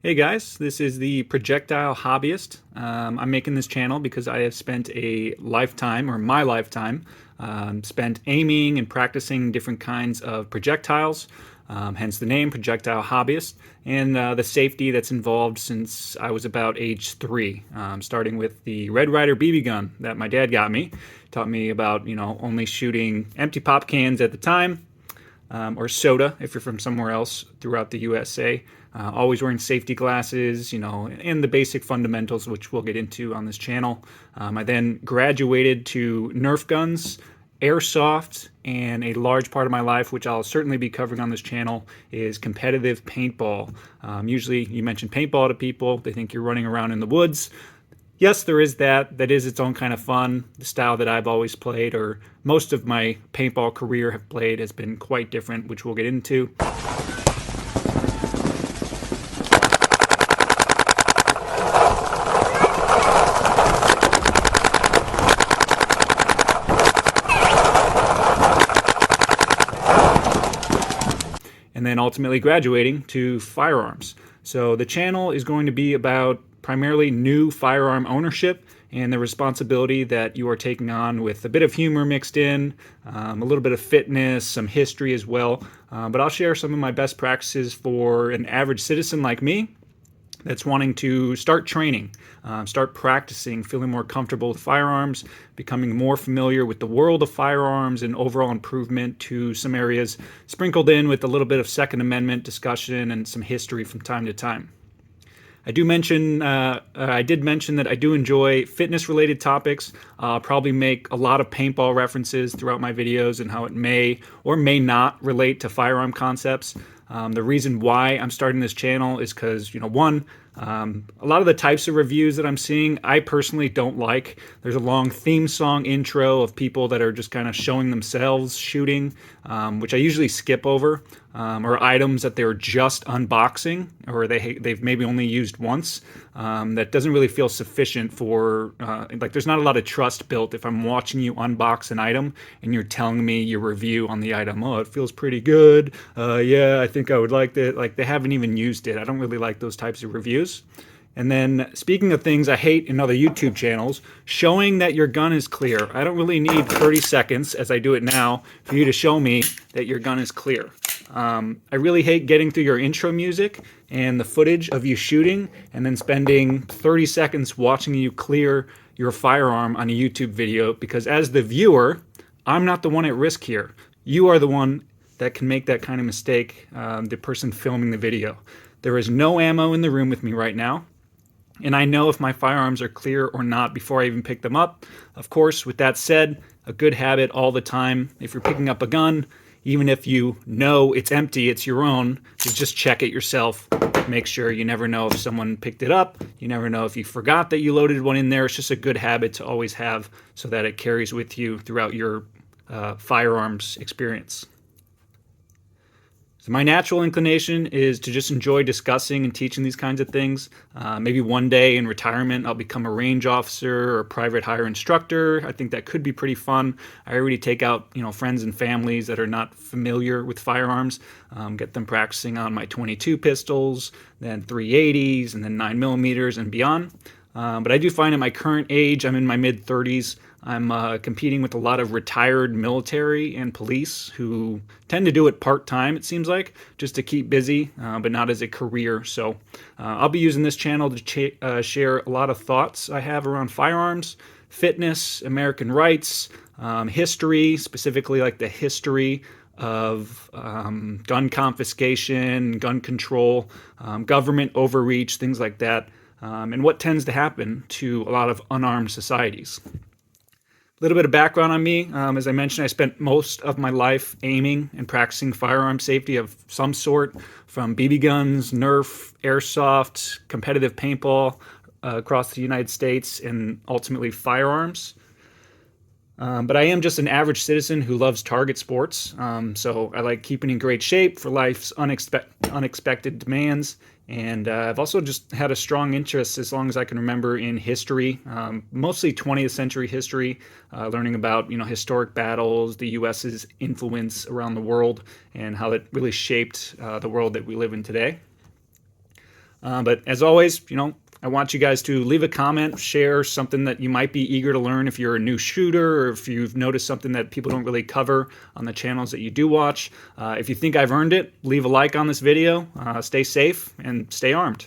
Hey guys, this is the Projectile Hobbyist. I'm making this channel because I have spent a lifetime, or my lifetime, spent aiming and practicing different kinds of projectiles, hence the name Projectile Hobbyist, and the safety that's involved since I was about age 3, starting with the Red Ryder BB gun that my dad got me. Taught me about, only shooting empty pop cans at the time, or soda if you're from somewhere else throughout the USA. Always wearing safety glasses, and the basic fundamentals, which we'll get into on this channel. I then graduated to Nerf guns, airsoft, and a large part of my life, which I'll certainly be covering on this channel, is competitive paintball. Usually you mention paintball to people, they think you're running around in the woods. Yes, there is that. That is its own kind of fun. The style that I've always played, or most of my paintball career have played, has been quite different, which we'll get into. And then ultimately graduating to firearms. So the channel is going to be about primarily new firearm ownership and the responsibility that you are taking on, with a bit of humor mixed in, a little bit of fitness, some history as well. But I'll share some of my best practices for an average citizen like me that's wanting to start training, start practicing, feeling more comfortable with firearms, becoming more familiar with the world of firearms, and overall improvement to some areas sprinkled in with a little bit of Second Amendment discussion and some history from time to time. I did mention that I do enjoy fitness-related topics. I'll probably make a lot of paintball references throughout my videos and how it may or may not relate to firearm concepts. The reason why I'm starting this channel is because, one, a lot of the types of reviews that I'm seeing, I personally don't like. There's a long theme song intro of people that are just kind of showing themselves shooting, which I usually skip over, or items that they're just unboxing, or they've maybe only used once. That doesn't really feel sufficient for, there's not a lot of trust built if I'm watching you unbox an item and you're telling me your review on the item. Oh, it feels pretty good. Yeah, I think I would like that. Like, they haven't even used it. I don't really like those types of reviews. And then, speaking of things I hate in other YouTube channels, showing that your gun is clear. I don't really need 30 seconds, as I do it now, for you to show me that your gun is clear. I really hate getting through your intro music and the footage of you shooting and then spending 30 seconds watching you clear your firearm on a YouTube video, because as the viewer, I'm not the one at risk here. You are the one that can make that kind of mistake, the person filming the video. There is no ammo in the room with me right now, and I know if my firearms are clear or not before I even pick them up. Of course, with that said, a good habit all the time, if you're picking up a gun, even if you know it's empty, it's your own, is just check it yourself. Make sure. You never know if someone picked it up. You never know if you forgot that you loaded one in there. It's just a good habit to always have so that it carries with you throughout your firearms experience. So my natural inclination is to just enjoy discussing and teaching these kinds of things. Maybe one day in retirement, I'll become a range officer or a private hire instructor. I think that could be pretty fun. I already take out, friends and families that are not familiar with firearms, get them practicing on my 22 pistols, then 380s, and then 9mm and beyond. But I do find at my current age, I'm in my mid-30s, I'm competing with a lot of retired military and police who tend to do it part-time, it seems like, just to keep busy, but not as a career. So I'll be using this channel to share a lot of thoughts I have around firearms, fitness, American rights, history, specifically like the history of gun confiscation, gun control, government overreach, things like that, and what tends to happen to a lot of unarmed societies. A little bit of background on me. As I mentioned, I spent most of my life aiming and practicing firearm safety of some sort, from BB guns, Nerf, airsoft, competitive paintball across the United States, and ultimately firearms. But I am just an average citizen who loves target sports, so I like keeping in great shape for life's unexpected demands. And I've also just had a strong interest, as long as I can remember, in history, mostly 20th century history, learning about historic battles, the U.S.'s influence around the world, and how it really shaped the world that we live in today. But as always, I want you guys to leave a comment, share something that you might be eager to learn if you're a new shooter, or if you've noticed something that people don't really cover on the channels that you do watch. If you think I've earned it, leave a like on this video. Stay safe and stay armed.